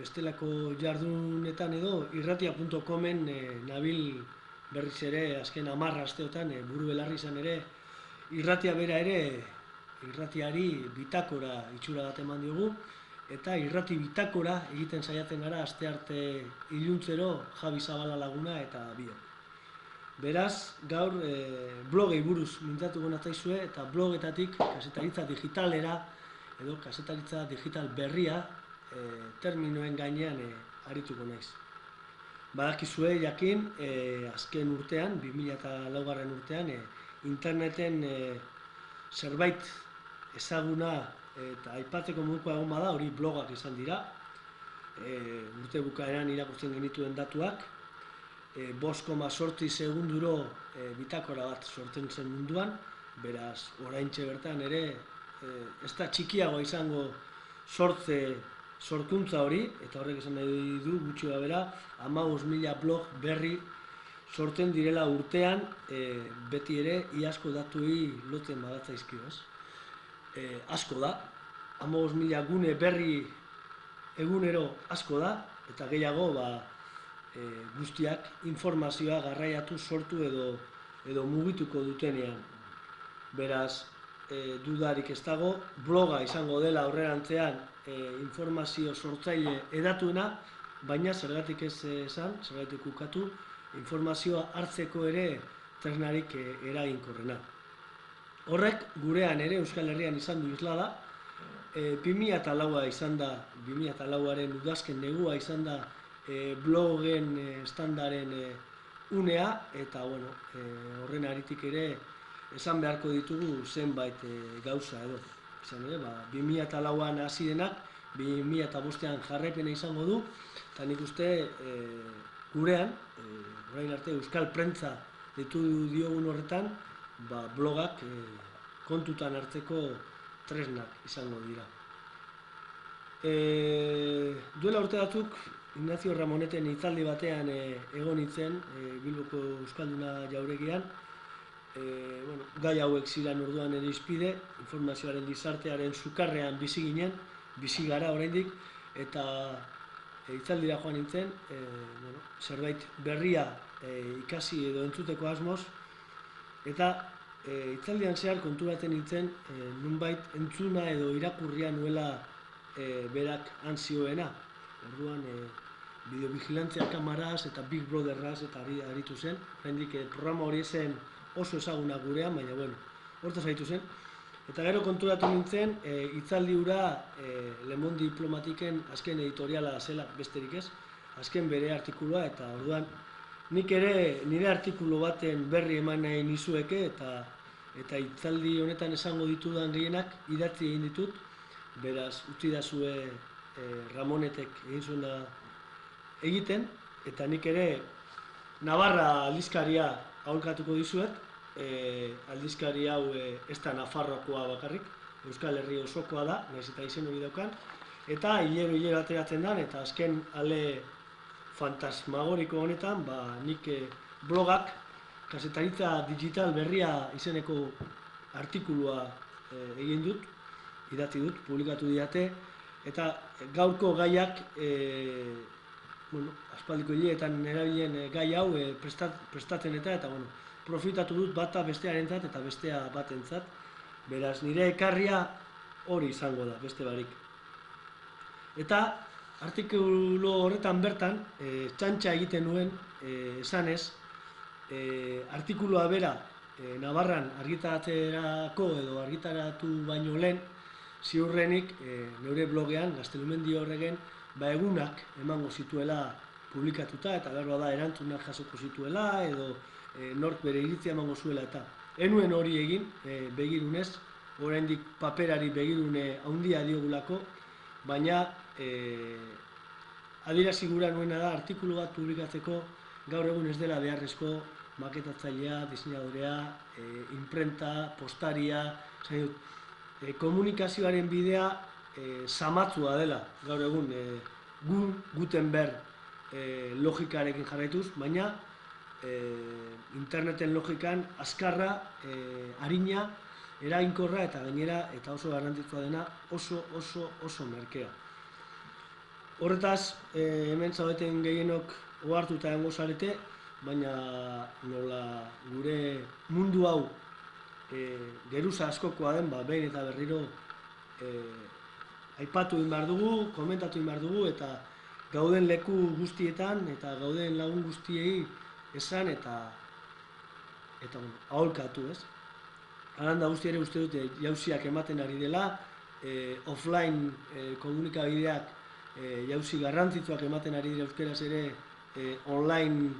bestelako jardunetan edo irratia.comen nabil berriz ere azken 10 asteotan buru belarri izan ere irratia bera ere irratiari bitakora itxura bat eman diogu eta irrati bitakora egiten saiatzen gara astearte iluntzero Javi Zabala laguna eta biok. Beraz, gaur blogei buruz mintzatuko natzaizue eta blogetatik kazetaritza digitalera edo kazetaritza digital berria terminoen gainean arituko naiz. Badakizue jakin, azken urtean, 2004 urtean, interneten zerbait ezaguna eta aipatzeko modukoa egon bada, hori blogak izan dira. Urte bukaeran irakurtzen genituen datuak, 5,8 segunduro bitakora bat sortzen zen munduan, beraz, oraintxe bertan ere, ez da txikiagoa izango sorkuntza hori, eta horrek esan nahi du gutxi bera, 15.000 blog berri sortzen direla urtean, beti ere iazko datuei lotzen badatzaizkio, ez? Asko da, 15.000 gune berri egunero asko da, eta gehiago guztiak informazioa garraiatu sortu edo mugituko dutenean. Beraz, dudarik ez dago, bloga izango dela aurrerantzean informazio sortzaile edatuena, baina zergatik ez esan, zergatik ukatu, informazioa hartzeko ere tresnarik eraginkorrena. Horrek gurean ere Euskal Herrian izan du islada, 2004a izan da, 2004aren udazken negua izan da blogen estandaren unea, eta horren aritik ere esan beharko ditugu zenbait gauza edo. Izan ere, 2004an hasi denak, 2005an jarraipena izango du, eta nik uste gurean, orain arte Euskal Prentza ditu diogun horretan, blogak kontutan hartzeko tresnak izango dira. Duela urte batzuk, Ignacio Ramoneten hitzaldi batean egon nintzen, Bilboko Euskalduna jauregian, gai hauek ziren orduan ere izpide, informazioaren gizartearen sukarrean bizi ginen, bizi gara oraindik, eta hitzaldira joan nintzen, zerbait berria ikasi edo entzuteko asmoz, eta hitzaldian zehar konturatzen nintzen nunbait entzuna edo irakurria nuela berak anzioena. Orduan, bideovigilantzia kamaraz eta Big Brotherraz eta aritu zen. Oraindik programa hori zen oso ezaguna gurean, baina hortaz aritu zen. Eta gero konturatu nintzen, hitzaldi hura Le Monde Diplomatiken azken editoriala zela besterik ez, azken bere artikulua, eta orduan nik ere nire artikulu baten berri eman nahi nizueke, eta hitzaldi honetan esango ditudan gehienak idatzi egin ditut, beraz utzidazue Ramonetek egin zuena egiten, eta nik ere Navarra aldizkaria aholkatuko dizuet, aldizkari hau ez da Nafarroakoa bakarrik, Euskal Herri osokoa da, nahiz eta izen hori daukan, eta hilero ateratzen da, eta azken ale fantasmagoriko honetan, nik blogak, kazetaritza digital berria izeneko artikulua egin dut, idatzi dut, publikatu didate, eta gaurko gaiak, aspaldiko hileetan erabilen gai hau prestatzen eta profitatu dut bata bestearentzat eta bestea batentzat, beraz nire ekarria hori izango da, beste barik. Eta artikulu horretan bertan, txantxa egiten nuen esanez, artikulua bera Navarran argitaratzerako edo argitaratu baino lehen, ziurrenik neure blogean, Gaztelumendi horregen, egunak emango zituela publikatuta, eta behar da erantzunak jasoko zituela, edo nork bere iritzia emango zuela, eta enuen hori egin, begirunez, oraindik paperari begirune handia diogulako, baina adierazi gura nuena da artikulu bat publikatzeko gaur egun ez dela beharrezko maketatzailea, diseinadorea, imprenta, postaria, komunikazioaren bidea zamatzua dela gaur egun Gutenberg logikarekin jarraituz, baina interneten logikan azkarra, arina, eraginkorra eta gainera eta oso garrantzitsua dena oso merkea. Horretaz, hemen zaudeten gehienok ohartuta egongo zarete, baina nola gure mundu hau geruza askokoa den, behin eta berriro aipatu egin behar dugu, komentatu egin behar dugu, eta gauden leku guztietan eta gauden lagun guztiei esan eta aholkatu, ez? Halanda guzti ere uste dute jauziak ematen ari dela, offline komunikabideak jauzi garrantzitsuak ematen ari dira euskeraz ere online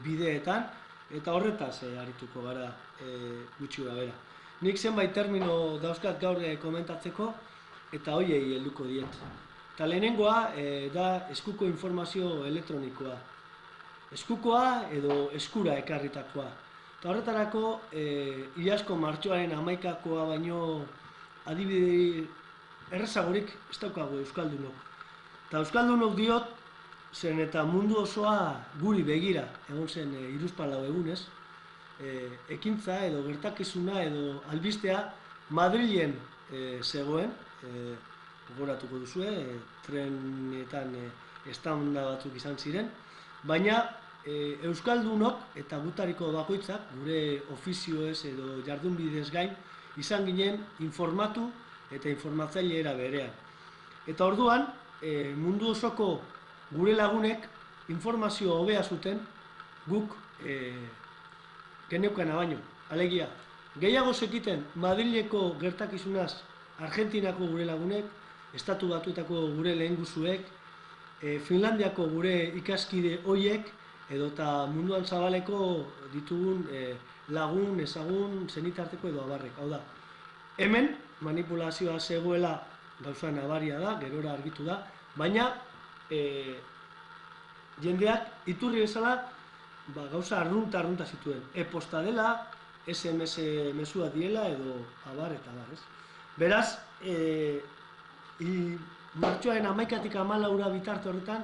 bideetan, eta horretaz arituko gara gutxi bera. Nik zenbait termino dauzkat gaur komentatzeko, eta hoiei helduko diet. Eta lehenengoa da eskuko informazio elektronikoa. Eskukoa edo eskura ekarritakoa. Eta horretarako, iazko martxoaren 11koa baino adibide errezagorik ez daukagu euskaldunok. Eta euskaldunok diot, zen eta mundu osoa guri begira, egon zen hiruzpalau egunez, ekintza edo gertakizuna edo albistea Madrilen zegoen, gogoratuko duzue, trenetan estanda batzuk izan ziren, baina euskaldunok eta gutariko bakoitzak, gure ofizioez edo jardunbidez gain, izan ginen informatu eta informatzaile era berean. Eta orduan, mundu osoko gure lagunek informazio hobea zuten guk geneukana baino. Alegia, gehiago zekiten Madrileko gertakizunaz Argentinako gure lagunek, Estatu Batuetako gure lehengusuek, Finlandiako gure ikaskide hoiek, edota munduan zabaleko ditugun lagun, ezagun, zenitarteko edo abarrek. Hau da, hemen manipulazioa zegoela gauza nabaria da, gerora argitu da, baina jendeak iturri bezala gauza arrunta zituen. E-posta dela, SMS mesua diela edo abar eta abar, ez? Beraz, martxoaren 11tik 14 bitarte horretan,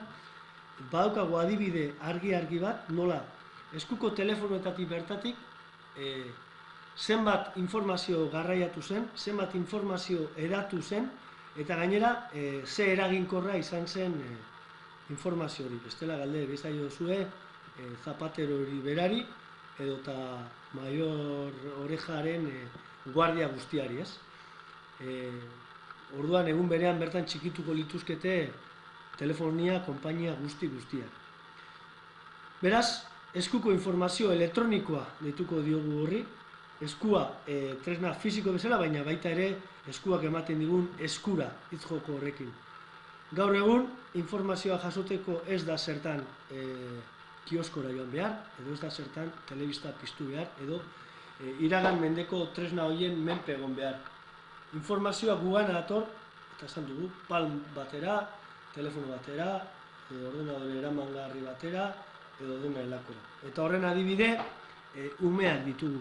badaukagu adibide argi bat, nola eskuko telefonoetatik bertatik zenbat informazio garraiatu zen, zenbat informazio eratu zen, eta gainera ze eraginkorra izan zen informazio hori. Bestela galde bezaio zue Zapatero hori berari edota Maior Orejaren guardia guztiari, ez? Orduan egun berean bertan txikituko lituzkete telefonia, konpainia guztiak. Beraz, eskuko informazio elektronikoa deituko diogu horri, eskua tresna fisiko bezala, baina baita ere eskuak ematen digun eskura hitz joko horrekin. Gaur egun, informazioa jasoteko ez da zertan kioskora joan behar, edo ez da zertan telebista piztu behar, edo iragan mendeko tresna horien menpe egon behar. Informazioa gugana dator, eta esan dugu, palm batera, telefono batera, ordenadore eramangarri batera, edo dena helakora. Eta horren adibide, umeak ditugu.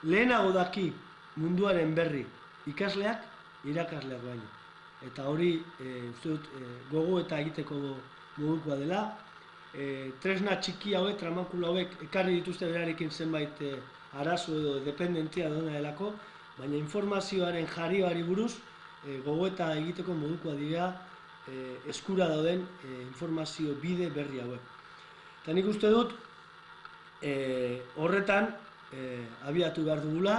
Lehenago daki munduaren berri ikasleak, irakasleak baino. Eta hori, uste dut, gogo eta egiteko modukoa dela. Tresna txiki hauek, tramakula hauek, ekarri dituzte berarekin zenbait arazo edo dependentzia dena delako, baina informazioaren jarioari buruz, gogo eta egiteko modukoa dira eskura dauden informazio bide berri hauek. Eta nik uste dut, horretan abiatu behar dugula,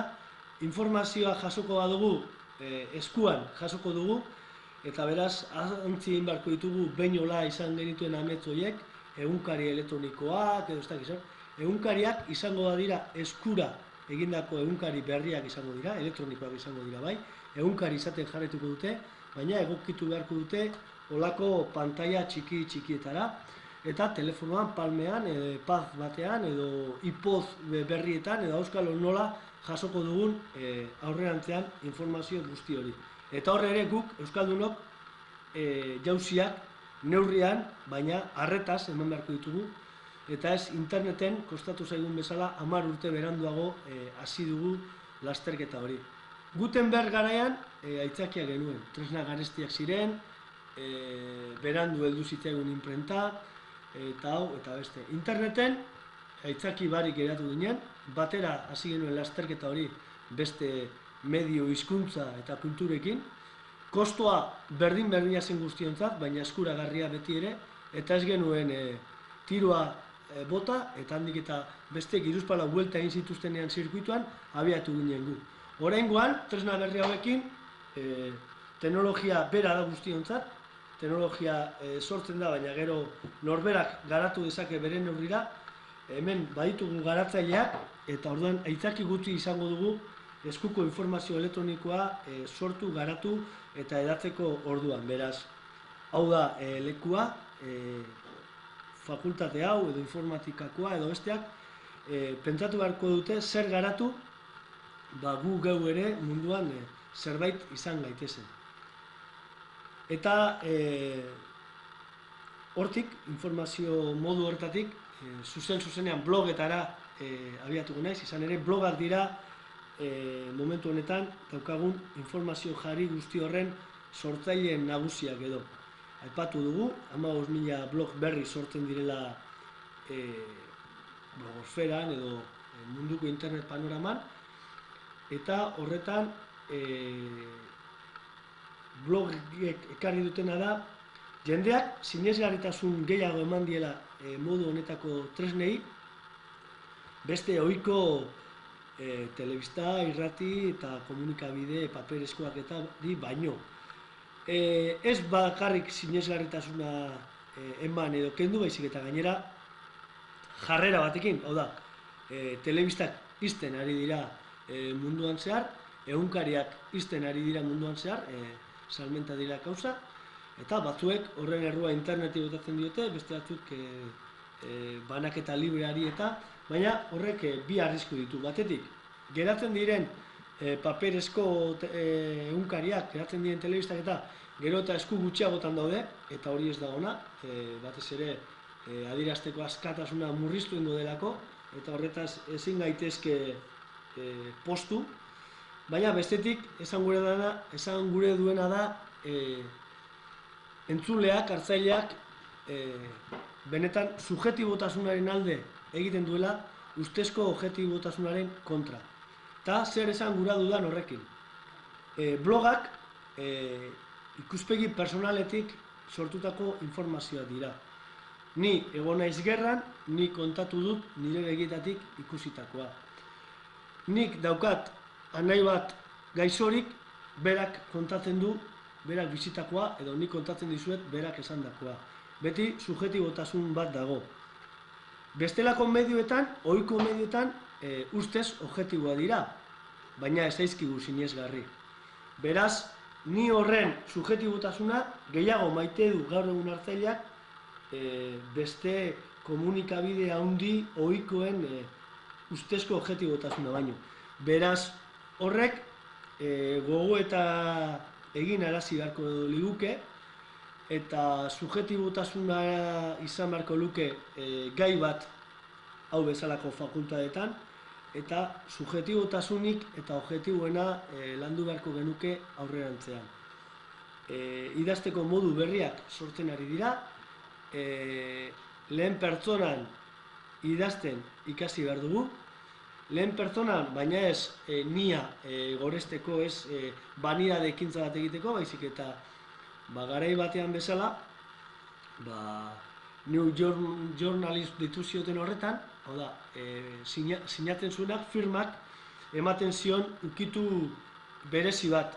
informazioa jasoko badugu, eskuan jasoko dugu, eta beraz, antzi egin beharko ditugu beinola izan genituen amets horiek, egunkari elektronikoak, edo ez dakiz, egunkariak izango da dira eskura egindako egunkari berriak izango dira, elektronikoak izango dira bai, egunkari izaten jarretuko dute, baina egokitu beharko dute olako pantaila txikietara, eta telefonoan, palmean, paz batean, edo ipoz berrietan, edo auskalo nola jasoko dugun aurrerantzean informazio guzti hori. Eta horre ere guk, euskaldunok, jauziak neurrian, baina arretaz eman beharko ditugu, eta ez interneten, kostatu zaigun bezala, 10 urte beranduago hasi dugu lasterketa hori. Gutenberg garaian aitzakia genuen, tresna garestiak ziren, berandu heldu zitzaigun inprenta, eta hau, eta beste. Interneten, aitzaki barik geratu ginen, batera hasi genuen lasterketa hori beste medio hizkuntza eta kulturekin, kostoa berdin-berdina zen guztiontzat, baina eskuragarria beti ere, eta ez genuen tiroa bota, eta handik eta besteek hiruzpalau buelta egin zituztenean zirkuituan, abiatu ginen gu. Oraingoan, tresna berri hauekin, teknologia bera da guztiontzat, teknologia sortzen da, baina gero norberak garatu dezake bere neurrira, hemen baditugu garatzaileak, eta orduan aitzaki gutxi izango dugu eskuko informazio elektronikoa sortu, garatu eta hedatzeko orduan. Beraz, hau da lekua, fakultate hau edo informatikakoa edo besteak, pentsatu beharko dute zer garatu, gu geu ere munduan zerbait izan gaitezen. Eta hortik, informazio modu hortatik, zuzenean blogetara abiatuko naiz, izan ere blogak dira momentu honetan daukagun informazio jari guzti horren sortzaileen nagusiak edo. Aipatu dugu, 15.000 blog berri sortzen direla blogosferan edo munduko internet panoraman, eta horretan blogek ekarri dutena da jendeak sinesgarritasun gehiago eman diela modu honetako tresnei, beste ohiko telebista, irrati eta komunikabide paperezkoak eta baino. Ez bakarrik sinesgarritasuna eman edo kendu, baizik eta gainera jarrera batekin, hau da, telebistak ixten ari dira munduan zehar, egunkariak ixten ari dira munduan zehar, salmenta dira kausa, eta batzuek horren errua interneti botatzen diote, beste batzuk banaketa libreari eta, baina horrek bi arrisku ditu. Batetik, geratzen diren paperezko egunkariak, geratzen diren telebistak eta gero eta esku gutxiagotan daude, eta hori ez da ona, batez ere adierazteko askatasuna murriztu ingo delako, eta horretaz ezin gaitezke postu, baina bestetik esan gure duena da entzuleak, hartzaileak benetan subjektibotasunaren alde egiten duela ustezko objektibotasunaren kontra. Eta zer esan gura dudan horrekin. Blogak ikuspegi personaletik sortutako informazioa dira. Ni egon naiz gerran, ni kontatu dut nire begietatik ikusitakoa. Nik daukat anai bat gaixorik, berak kontatzen du, berak bizitakoa, edo nik kontatzen dizuet berak esandakoa. Beti subjektibotasun bat dago. Bestelako medioetan, ohiko medioetan, ustez objektiboa dira, baina ez zaizkigu sinesgarri. Beraz, ni horren subjektibotasuna gehiago maite du gaur egun hartzaileak beste komunikabide handi ohikoen ustezko objektibotasuna baino. Beraz, horrek gogoeta egin arazi beharko liguke, eta subjektibotasuna izan beharko luke gai bat hau bezalako fakultateetan, eta subjektibotasunik eta objektiboena landu beharko genuke aurrerantzean. Idazteko modu berriak sortzen ari dira, lehen pertsonan idazten ikasi behar dugu, lehen pertsonan, baina ez nia goresteko, ez banidade ekintza bat egiteko, baizik eta garai batean bezala, New Journalist dituzioten horretan, hau da, sinatzen zuenak, firmak, ematen zion ukitu berezi bat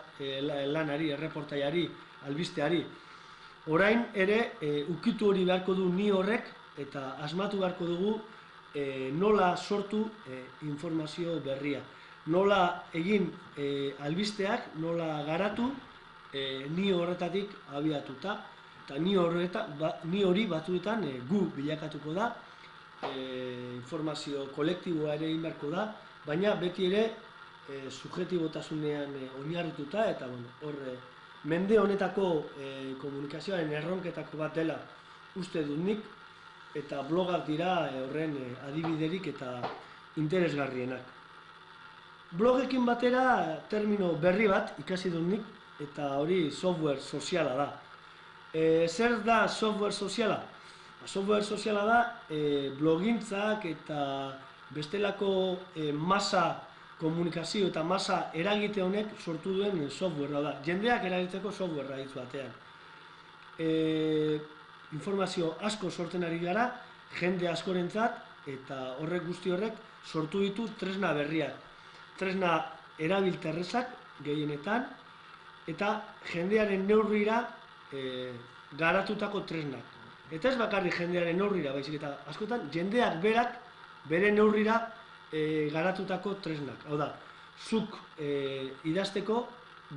lanari, erreportaiari, albisteari. Orain ere, ukitu hori beharko du ni horrek, eta asmatu beharko dugu nola sortu informazio berria. Nola egin albisteak, nola garatu, ni horretatik abiatuta, eta ni hori batzuetan gu bilakatuko da, informazio kolektiboa ere egin beharko da, baina beti ere subjektibotasunean oinarrituta, eta hor mende honetako komunikazioaren erronketako bat dela uste dut nik, eta blogak dira horren adibiderik eta interesgarrienak. Blogekin batera termino berri bat ikasi dut nik, eta hori software soziala da. Zer da software soziala? Software soziala da blogintzak eta bestelako masa komunikazio eta masa eragite honek sortu duen softwarea da. Jendeak erabiltzeko softwarea hitz batean. Informazio asko sortzen ari gara, jende askorentzat, eta horrek guzti horrek sortu ditu tresna berriak. Tresna erabilterrezak gehienetan, eta jendearen neurrira garatutako tresnak. Eta ez bakarrik jendearen neurrira, baizik eta askotan jendeak berak bere neurrira garatutako tresnak. Hau da, zuk idazteko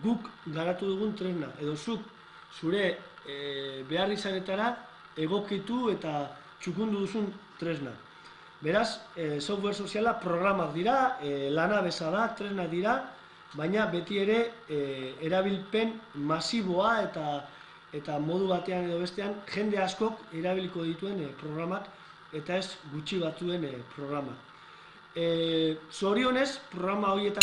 guk garatu dugun tresna, edo zuk zure behar izanetara egokitu eta txukundu duzun tresna. Beraz, software soziala programak dira, lanabesa da, tresnak dira, baina beti ere erabilpen masiboa eta modu batean edo bestean jende askok erabiliko dituen programak eta ez gutxi batzuen programak. Zorionez, programa horietan